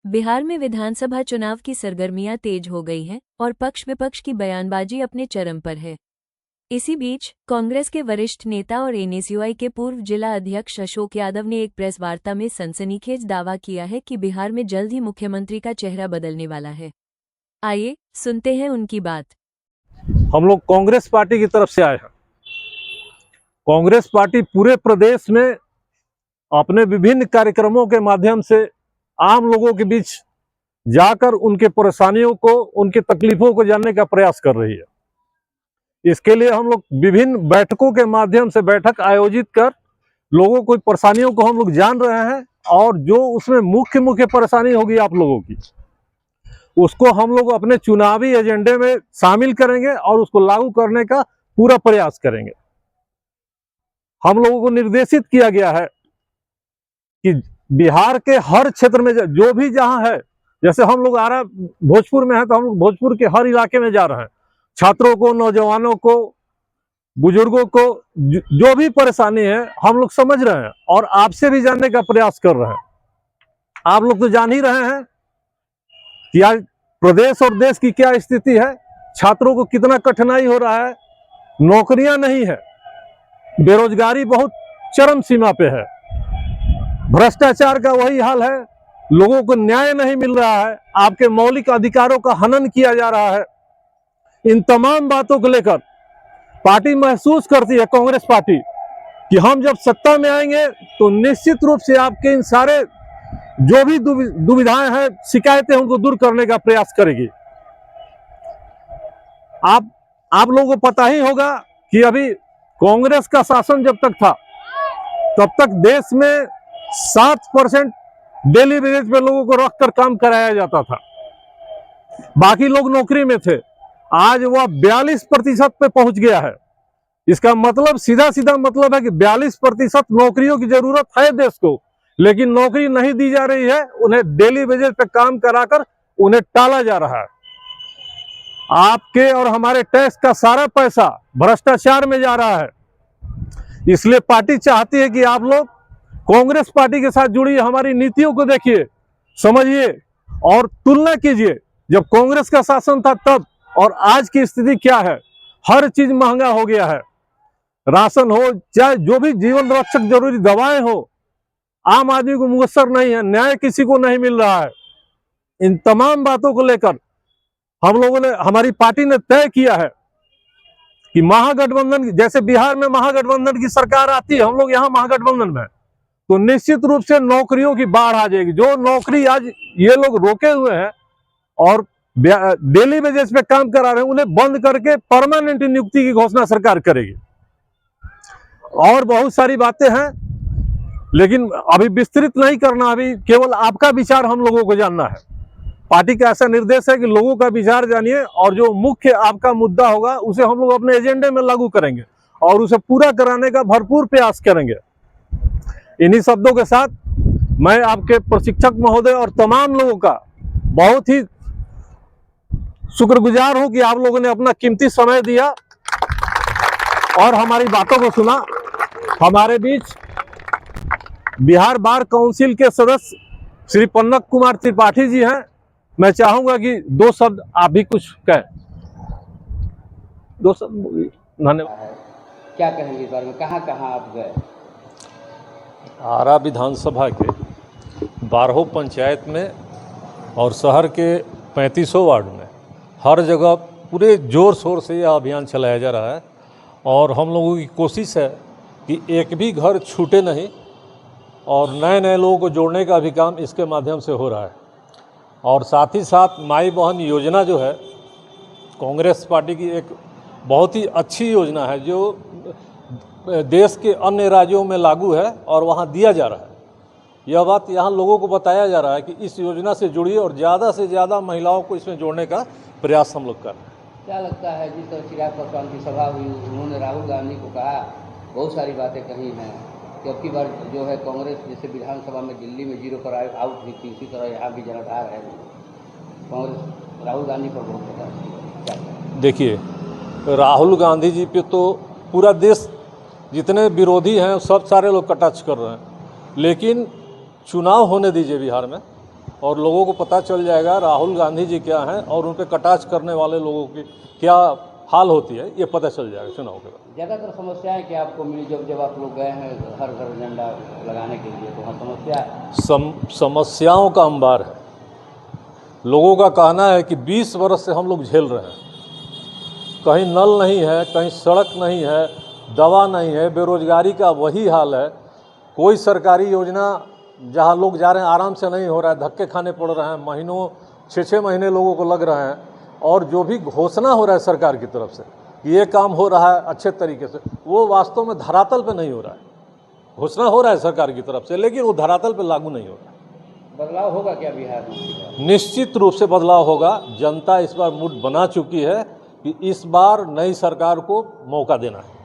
बिहार में विधानसभा चुनाव की सरगर्मियां तेज हो गई हैं और पक्ष विपक्ष की बयानबाजी अपने चरम पर है। इसी बीच कांग्रेस के वरिष्ठ नेता और एनएसयूआई के पूर्व जिला अध्यक्ष अशोक यादव ने एक प्रेस वार्ता में सनसनीखेज दावा किया है कि बिहार में जल्द ही मुख्यमंत्री का चेहरा बदलने वाला है। आइए सुनते हैं उनकी बात। हम लोग कांग्रेस पार्टी की तरफ से आए हैं। कांग्रेस पार्टी पूरे प्रदेश में अपने विभिन्न कार्यक्रमों के माध्यम से आम लोगों के बीच जाकर उनके परेशानियों को, उनकी तकलीफों को जानने का प्रयास कर रही है। इसके लिए हम लोग विभिन्न बैठकों के माध्यम से बैठक आयोजित कर लोगों की परेशानियों को हम लोग जान रहे हैं और जो उसमें मुख्य परेशानी होगी आप लोगों की, उसको हम लोग अपने चुनावी एजेंडे में शामिल करेंगे और उसको लागू करने का पूरा प्रयास करेंगे। हम लोगों को निर्देशित किया गया है कि बिहार के हर क्षेत्र में जो भी जहां है, जैसे हम लोग आ रहा भोजपुर में है तो हम लोग भोजपुर के हर इलाके में जा रहे हैं। छात्रों को, नौजवानों को, बुजुर्गों को जो भी परेशानी है हम लोग समझ रहे हैं और आपसे भी जानने का प्रयास कर रहे हैं। आप लोग तो जान ही रहे हैं कि आज प्रदेश और देश की क्या स्थिति है, छात्रों को कितना कठिनाई हो रहा है, नौकरियां नहीं है, बेरोजगारी बहुत चरम सीमा पे है, भ्रष्टाचार का वही हाल है, लोगों को न्याय नहीं मिल रहा है, आपके मौलिक अधिकारों का हनन किया जा रहा है। इन तमाम बातों को लेकर पार्टी महसूस करती है, कांग्रेस पार्टी, कि हम जब सत्ता में आएंगे तो निश्चित रूप से आपके इन सारे जो भी दुविधाएं हैं, शिकायतें, उनको दूर करने का प्रयास करेगी। आप लोगों को पता ही होगा कि अभी कांग्रेस का शासन जब तक था तब तक देश में 7% डेली वेजेस पे लोगों को रखकर काम कराया जाता था, बाकी लोग नौकरी में थे। आज वह 42% पे पहुंच गया है। इसका मतलब सीधा मतलब है कि 42% नौकरियों की जरूरत है देश को, लेकिन नौकरी नहीं दी जा रही है। उन्हें डेली वेजेस पे काम कराकर उन्हें टाला जा रहा है। आपके और हमारे टैक्स का सारा पैसा भ्रष्टाचार में जा रहा है। इसलिए पार्टी चाहती है कि आप लोग कांग्रेस पार्टी के साथ जुड़िए, हमारी नीतियों को देखिए, समझिए और तुलना कीजिए जब कांग्रेस का शासन था तब और आज की स्थिति क्या है। हर चीज महंगा हो गया है, राशन हो चाहे जो भी जीवन रक्षक जरूरी दवाएं हो, आम आदमी को मुयस्सर नहीं है, न्याय किसी को नहीं मिल रहा है। इन तमाम बातों को लेकर हम लोगों ने, हमारी पार्टी ने तय किया है कि महागठबंधन, जैसे बिहार में महागठबंधन की सरकार आती है, हम लोग यहाँ महागठबंधन में, तो निश्चित रूप से नौकरियों की बाढ़ आ जाएगी। जो नौकरी आज ये लोग रोके हुए हैं और डेली बेसिस पे काम करा रहे हैं, उन्हें बंद करके परमानेंट नियुक्ति की घोषणा सरकार करेगी। और बहुत सारी बातें हैं, लेकिन अभी विस्तृत नहीं करना, अभी केवल आपका विचार हम लोगों को जानना है। पार्टी का ऐसा निर्देश है कि लोगों का विचार जानिए और जो मुख्य आपका मुद्दा होगा उसे हम लोग अपने एजेंडे में लागू करेंगे और उसे पूरा कराने का भरपूर प्रयास करेंगे। इन्हीं शब्दों के साथ मैं आपके प्रशिक्षक महोदय और तमाम लोगों का बहुत ही शुक्रगुजार हूं कि आप लोगों ने अपना कीमती समय दिया और हमारी बातों को सुना। हमारे बीच बिहार बार काउंसिल के सदस्य श्री पन्नक कुमार त्रिपाठी जी हैं। मैं चाहूंगा कि 2 शब्द आप भी कुछ कहें। 2 शब्द। धन्यवाद। क्या कहेंगे इस बारे में, कहाँ आप गए? आरा विधानसभा के 12 पंचायत में और शहर के 35 वार्ड में हर जगह पूरे जोर शोर से यह अभियान चलाया जा रहा है और हम लोगों की कोशिश है कि एक भी घर छूटे नहीं और नए लोगों को जोड़ने का भी काम इसके माध्यम से हो रहा है। और साथ ही साथ माई बहन योजना जो है कांग्रेस पार्टी की एक बहुत ही अच्छी योजना है, जो देश के अन्य राज्यों में लागू है और वहाँ दिया जा रहा है। यह बात यहाँ लोगों को बताया जा रहा है कि इस योजना से जुड़िए और ज़्यादा से ज़्यादा महिलाओं को इसमें जोड़ने का प्रयास हम लोग कर रहे हैं। क्या लगता है, जिस तरह चिराग पासवान की सभा हुई, उन्होंने राहुल गांधी को कहा, बहुत सारी बातें कही हैं कि अब की बार जो है कांग्रेस जैसे विधानसभा में दिल्ली में 0 पर आउट हुई थी, इसी तरह यहाँ भी जनाधार है कांग्रेस राहुल गांधी पर बहुत प्रकार। देखिए, राहुल गांधी जी पे तो पूरा देश, जितने विरोधी हैं सब सारे लोग कटाक्ष कर रहे हैं, लेकिन चुनाव होने दीजिए बिहार में, और लोगों को पता चल जाएगा राहुल गांधी जी क्या हैं और उन पर कटाक्ष करने वाले लोगों की क्या हाल होती है, ये पता चल जाएगा चुनाव के बाद। ज़्यादातर समस्याएं क्या आपको मिली जब आप लोग गए हैं हर घर झंडा लगाने के लिए, तो वहाँ समस्या समस्याओं का अंबार है। लोगों का कहना है कि 20 वर्ष से हम लोग झेल रहे हैं, कहीं नल नहीं है, कहीं सड़क नहीं है, दवा नहीं है, बेरोजगारी का वही हाल है। कोई सरकारी योजना जहां लोग जा रहे हैं आराम से नहीं हो रहा है, धक्के खाने पड़ रहे हैं, महीनों 6-6 महीने लोगों को लग रहे हैं। और जो भी घोषणा हो रहा है सरकार की तरफ से कि ये काम हो रहा है अच्छे तरीके से, वो वास्तव में धरातल पे नहीं हो रहा है। घोषणा हो रहा है सरकार की तरफ से, लेकिन वो धरातल पे लागू नहीं हो रहा है। बदलाव होगा क्या बिहार में? निश्चित रूप से बदलाव होगा। जनता इस बार मूड बना चुकी है कि इस बार नई सरकार को मौका देना है।